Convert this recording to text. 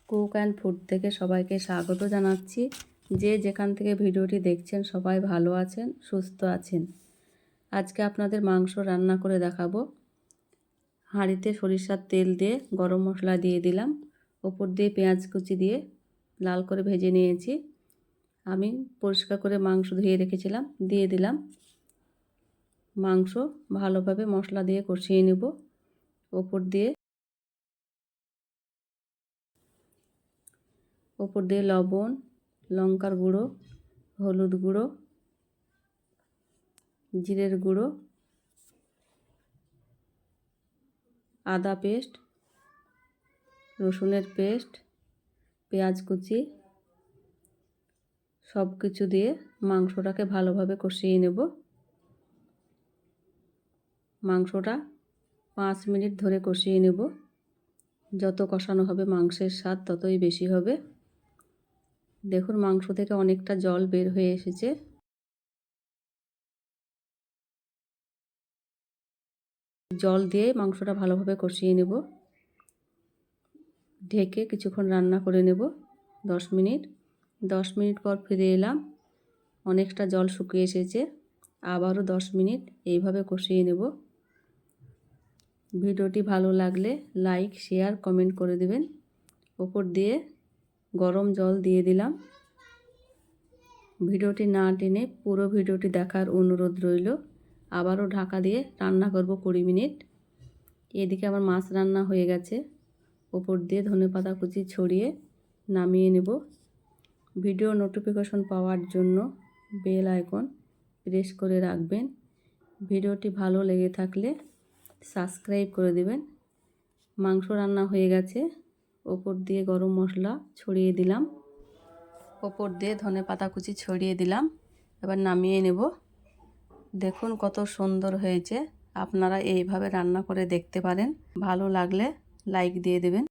Cook and food থেকে সবাইকে স্বাগত জানাচ্ছি। যে যেখান থেকে ভিডিওটি দেখছেন সবাই ভালো আছেন, সুস্থ আছেন। আজকে আপনাদের মাংস রান্না করে দেখাবো। হাঁড়িতে সরিষার তেল দিয়ে গরম মশলা দিয়ে দিলাম, ওপর দিয়ে পেঁয়াজ কুচি দিয়ে লাল করে ভেজে নিয়েছি। আমি পরিষ্কার করে মাংস ধুয়ে রেখেছিলাম, দিয়ে দিলাম। মাংস ভালোভাবে মশলা দিয়ে কষিয়ে নেব। ওপর দিয়ে লবণ, লঙ্কার গুঁড়ো, হলুদ গুঁড়ো, জিরের গুঁড়ো, আদা পেস্ট, রসুনের পেস্ট, পেঁয়াজ কুচি সব কিছু দিয়ে মাংসটাকে ভালোভাবে কষিয়ে নেব। মাংসটা 5 মিনিট ধরে কষিয়ে নেব। যত কষানো হবে মাংসের স্বাদ ততই বেশি হবে। দেখুন মাংস থেকে অনেকটা জল বের হয়ে এসেছে। জল দিয়ে মাংসটা ভালোভাবে কষিয়ে নেব। ঢেকে কিছুক্ষণ রান্না করে নেব 10 মিনিট। 10 মিনিট পর ফিরে এলাম, অনেকটা জল শুকিয়ে এসেছে। আবারও 10 মিনিট এইভাবে কষিয়ে নেব। ভিডিওটি ভালো লাগলে লাইক, শেয়ার, কমেন্ট করে দেবেন। ওপর দিয়ে গরম জল দিয়ে দিলাম। ভিডিওটি না টেনে পুরো ভিডিওটি দেখার অনুরোধ রইল। আবারও ঢাকা দিয়ে রান্না করব 20 মিনিট। এদিকে আমার মাছ রান্না হয়ে গেছে। ওপর দিয়ে ধনেপাতা কুচি ছড়িয়ে নামিয়ে নেব। ভিডিও নোটিফিকেশন পাওয়ার জন্য বেল আইকন প্রেস করে রাখবেন। ভিডিওটি ভালো লেগে থাকলে সাবস্ক্রাইব করে দেবেন। মাংস রান্না হয়ে গেছে। ওপর দিয়ে গরম মশলা ছড়িয়ে দিলাম, ওপর দিয়ে ধনেপাতা কুচি ছড়িয়ে দিলাম। এবার নামিয়ে নেব। দেখুন কত সুন্দর হয়েছে। আপনারা এইভাবে রান্না করে দেখতে পারেন। ভালো লাগলে লাইক দিয়ে দেবেন।